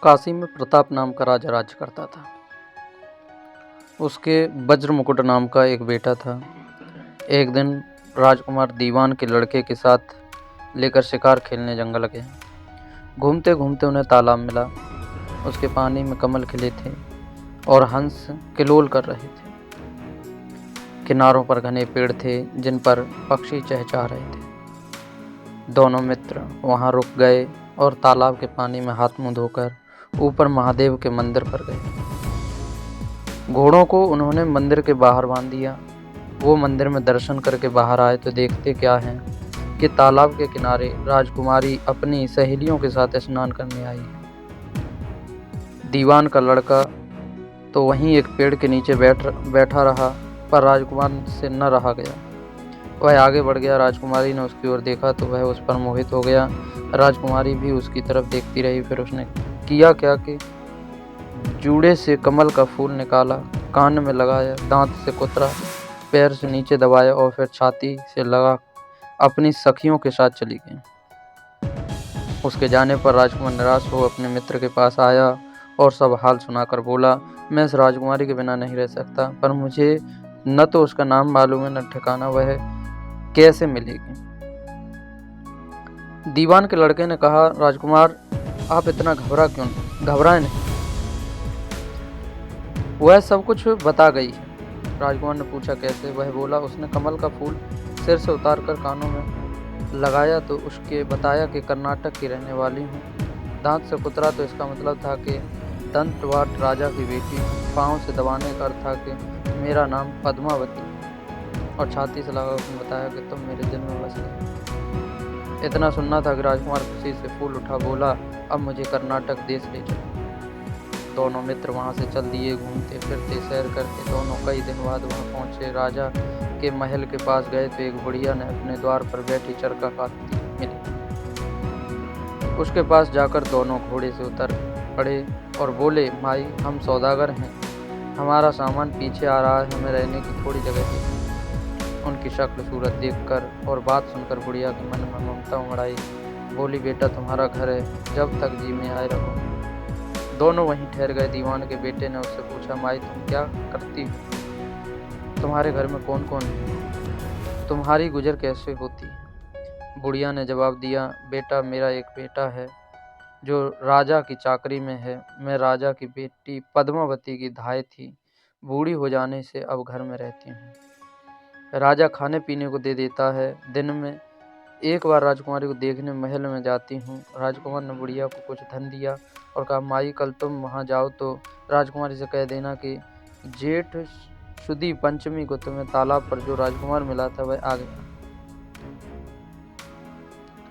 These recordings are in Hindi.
काशी में प्रताप नाम का राजा राज्य करता था। उसके वज्र मुकुट नाम का एक बेटा था। एक दिन राजकुमार दीवान के लड़के के साथ लेकर शिकार खेलने जंगल गए। घूमते घूमते उन्हें तालाब मिला। उसके पानी में कमल खिले थे और हंस किलोल कर रहे थे। किनारों पर घने पेड़ थे जिन पर पक्षी चहचहा रहे थे। दोनों मित्र वहां रुक गए और तालाब के पानी में हाथ मुंह धोकर ऊपर महादेव के मंदिर पर गए। घोड़ों को उन्होंने मंदिर के बाहर बांध दिया। वो मंदिर में दर्शन करके बाहर आए तो देखते क्या है कि तालाब के किनारे राजकुमारी अपनी सहेलियों के साथ स्नान करने आई है। दीवान का लड़का तो वहीं एक पेड़ के नीचे बैठा रहा, पर राजकुमार से न रहा गया। वह आगे बढ़ गया। राजकुमारी ने उसकी ओर देखा तो वह उस पर मोहित हो गया। राजकुमारी भी उसकी तरफ देखती रही। फिर उसने किया क्या कि जूड़े से कमल का फूल निकाला, कान में लगाया, दांत से कुतरा, पैर से नीचे दबाया और फिर छाती से लगा अपनी सखियों के साथ चली गई। उसके जाने पर राजकुमार निराश हो अपने मित्र के पास आया और सब हाल सुनाकर बोला, मैं इस राजकुमारी के बिना नहीं रह सकता, पर मुझे न तो उसका नाम मालूम है न ठिकाना, वह कैसे मिलेगी। दीवान के लड़के ने कहा, राजकुमार आप इतना घबराए नहीं, वह सब कुछ बता गई है। राजकुमार ने पूछा कैसे। वह बोला, उसने कमल का फूल सिर से उतारकर कानों में लगाया तो उसके बताया कि कर्नाटक की रहने वाली हूँ। दांत से कुतरा तो इसका मतलब था कि दंतवाट राजा की बेटी हूँ। पाँव से दबाने का अर्थ था कि मेरा नाम पद्मावती, और छाती से लगा उसने बताया कि तुम मेरे दिल में बस गए। इतना सुनना था कि राजकुमार खुशी से फूल उठा, बोला, अब मुझे कर्नाटक देश ले चलो। दोनों मित्र वहां से चल दिए। घूमते फिरते सैर करते दोनों कई दिन बाद वहां पहुंचे। राजा के महल के पास गए तो एक बुढ़िया ने अपने द्वार पर बैठी चरखा काटती मिली। उसके पास जाकर दोनों घोड़े से उतर पड़े और बोले, माई हम सौदागर हैं, हमारा सामान पीछे आ रहा है, हमें रहने की थोड़ी जगह दे। उनकी शक्ल सूरत देखकर और बात सुनकर बुढ़िया के मन में ममता उमड़। बोली, बेटा तुम्हारा घर है, जब तक जी में आए रहो। दोनों वहीं ठहर गए। दीवान के बेटे ने उससे पूछा, माई तुम क्या करती हो? तुम्हारे घर में कौन कौन है? तुम्हारी गुजर कैसे होती है? बुढ़िया ने जवाब दिया, बेटा मेरा एक बेटा है जो राजा की चाकरी में है। मैं राजा की बेटी पद्मावती की धाय थी। बूढ़ी हो जाने से अब घर में रहती हूँ। राजा खाने पीने को दे देता है। दिन में एक बार राजकुमारी को देखने महल में जाती हूँ। राजकुमार ने बुढ़िया को कुछ धन दिया और कहा, माई कल तुम वहाँ जाओ तो राजकुमारी से कह देना कि जेठ शुदी पंचमी को तुम्हें तालाब पर जो राजकुमार मिला था वह आ गया।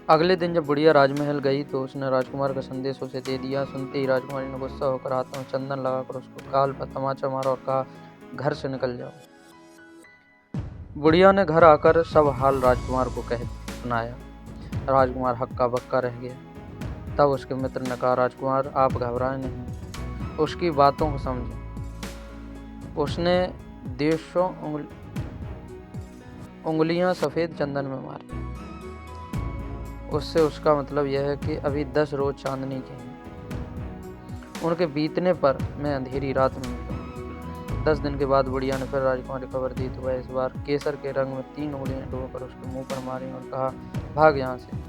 अगले दिन जब बुढ़िया राजमहल गई तो उसने राजकुमार का संदेश उसे दे दिया। सुनते ही राजकुमारी ने गुस्सा होकर हाथों में चंदन लगाकर उसको गाल पर तमाचा मारा और कहा, घर से निकल जाओ। बुढ़िया ने घर आकर सब हाल राजकुमार को कह सुनाया। राजकुमार हक्का बक्का रह गया। तब उसके मित्र ने कहा, राजकुमार आप घबराए नहीं, उसकी बातों को समझें। उसने देशों उंगलियां सफ़ेद चंदन में मारी। उससे उसका मतलब यह है कि अभी 10 रोज चांदनी के हैं। उनके बीतने पर मैं अंधेरी रात में निकलूँ। 10 दिन के बाद बुढ़िया ने फिर राजकुमार को खबर दी तो वह इस बार केसर के रंग में 3 उंगलियां डुबोकर उसके मुंह पर मारी और कहा, भाग यहाँ से।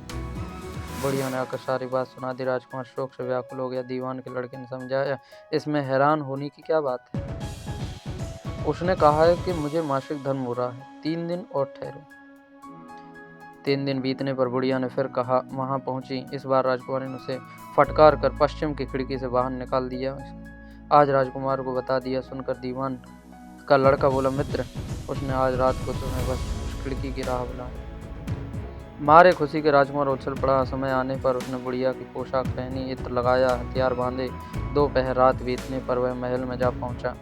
बुढ़िया ने आकर सारी बात सुना दी। राजकुमार शोक से व्याकुल हो गया। दीवान के लड़के ने समझाया, इसमें हैरान होने की क्या बात है? उसने कहा है कि मुझे मासिक धर्म हो रहा है, 3 दिन और ठहरो। 3 दिन बीतने पर बुढ़िया ने फिर कहा वहां पहुंची। इस बार राजकुमारी ने उसे फटकार कर पश्चिम की खिड़की से बाहर निकाल दिया। आज राजकुमार को बता दिया। सुनकर दीवान का लड़का बोला, मित्र उसने आज रात को तुम्हें बस उस खिड़की की राह बुलाया। मारे खुशी के राजकुमार उछल पड़ा। समय आने पर उसने बुढ़िया की पोशाक पहनी, इत्र लगाया, हथियार बांधे। दोपहर रात बीतने पर वह महल में जा पहुंचा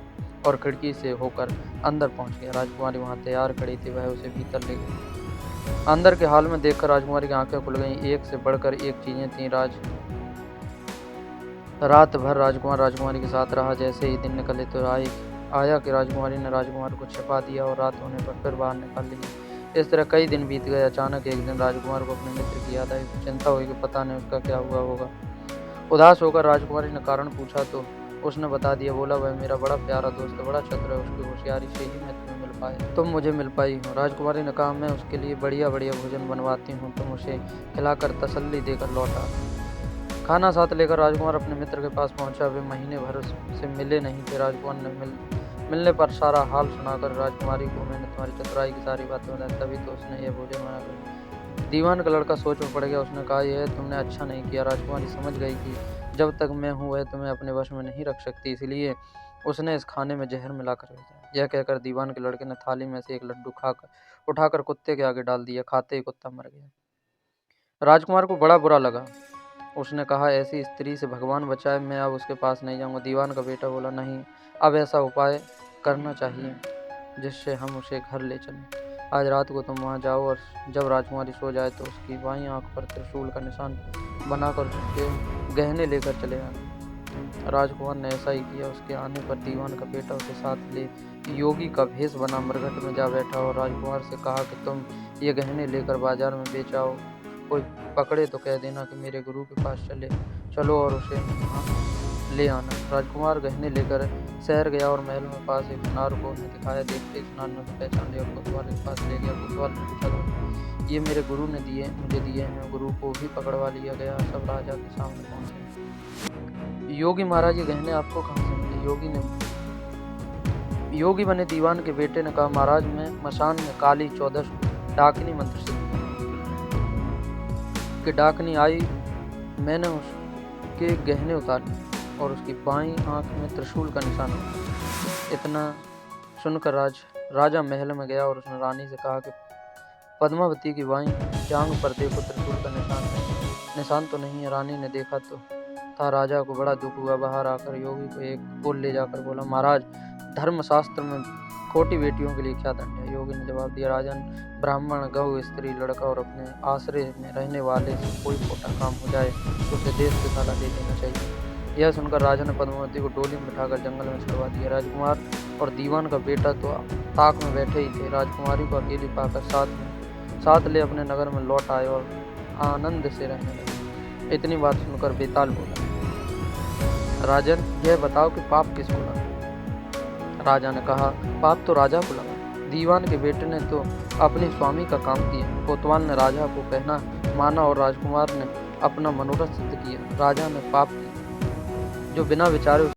और खिड़की से होकर अंदर पहुंच गया। राजकुमारी वहां तैयार खड़ी थी। वह उसे भीतर ले गई। अंदर के हाल में देखकर राजकुमारी की आंखें खुल गईं। एक से बढ़कर एक चीजें थीं। रात भर राजकुमार राजकुमारी के साथ रहा। जैसे ही दिन निकले तो आया कि राजकुमारी ने राजकुमार को छिपा दिया और रात होने पर फिर बाहर निकाल लिया। इस तरह कई दिन बीत गए। अचानक एक दिन राजकुमार को अपने मित्र की याद आई। चिंता हुई कि पता नहीं उसका क्या हुआ होगा। उदास होकर राजकुमारी ने कारण पूछा तो उसने बता दिया। बोला, वह मेरा बड़ा प्यारा दोस्त है, बड़ा चतुर है, उसकी होशियारी से ही मैं तुम्हें मिल पाया, तुम मुझे मिल पाई हो। राजकुमारी ने कहा, मैं उसके लिए बढ़िया बढ़िया भोजन बनवाती हूँ, तुम उसे खिलाकर तसल्ली देकर लौटा। खाना साथ लेकर राजकुमार अपने मित्र के पास पहुंचा। वे महीने भर से मिले नहीं थे। राजकुमार ने मिलने पर सारा हाल सुनाकर राजकुमारी को, मैंने तुम्हारी चतुराई की सारी बातें बताई, तभी तो उसने यह भोजन बनाकर। दीवान का लड़का सोच में पड़ गया। उसने कहा, यह तुमने अच्छा नहीं किया। राजकुमारी समझ गई कि जब तक मैं हूँ वह तुम्हें अपने वश में नहीं रख सकती, इसलिए उसने इस खाने में जहर मिलाकर भेजा। यह कहकर दीवान के लड़के ने थाली में से एक लड्डू उठाकर कुत्ते के आगे डाल दिया। खाते ही कुत्ता मर गया। राजकुमार को बड़ा बुरा लगा। उसने कहा, ऐसी स्त्री से भगवान बचाए, मैं अब उसके पास नहीं जाऊंगा। दीवान का बेटा बोला, नहीं, अब ऐसा उपाय करना चाहिए जिससे हम उसे घर ले चलें। आज रात को तुम वहां जाओ और जब राजकुमारी सो जाए तो उसकी बाईं आंख पर त्रिशूल का निशान बनाकर उसके गहने लेकर चले आना। राजकुमार ने ऐसा ही किया। उसके आने पर दीवान का बेटा उसे साथ ले योगी का भेष बना मरघट में जा बैठा और राजकुमार से कहा कि तुम ये गहने लेकर बाजार में बेच आओ, कोई पकड़े तो कह देना कि मेरे गुरु के पास चलो और उसे यहाँ ले आना। राजकुमार गहने लेकर शहर गया और महल में पास एक सुनार को उन्हें दिखाया। देखते ही सुनार ने पहचान लिया और कोतवाल के पास ले गया। कोतवाल ने पूछा, ये मेरे गुरु ने मुझे दिए हैं। गुरु को भी पकड़वा लिया गया। सब राजा के सामने पहुंचे। योगी महाराज, ये गहने आपको कहाँ से मिले? योगी बने दीवान के बेटे ने कहा, महाराज, मैं मशान में काली 14 डाकनी मंत्र से कि डाकनी आई, मैंने उसके गहने उतारे और उसकी बाईं आंख में त्रिशूल का निशान हो। इतना सुनकर राजा महल में गया और उसने रानी से कहा कि पद्मावती की बाईं जांघ पर देखो, त्रिशूल का निशान तो नहीं है। रानी ने देखा तो था। राजा को बड़ा दुख हुआ। बाहर आकर योगी को एक ओर ले जाकर बोला, महाराज, धर्मशास्त्र में खोटी बेटियों के लिए क्या दंड है? योगी ने जवाब दिया, राजन, ब्राह्मण, गौ, स्त्री, लड़का और अपने आश्रय में रहने वाले से कोई खोटा काम हो जाए तो उसे देश से ताला दे देना चाहिए। यह सुनकर राजा ने पद्मावती को डोली में बिठाकर जंगल में छुड़वा दिया। राजकुमार और दीवान का बेटा तो ताक में बैठे ही थे। राजकुमारी को अकेली पाकर साथ ले अपने नगर में लौट आए और आनंद से रहने लगे। इतनी बात सुनकर बेताल बोला, राजन, यह बताओ कि पाप किसको लगा? राजा ने कहा, पाप तो राजा को लगा। दीवान के बेटे ने तो अपने स्वामी का काम किया। कोतवाल ने राजा को कहना माना और राजकुमार ने अपना मनोरथ सिद्ध किया। राजा ने पाप किया जो बिना विचारे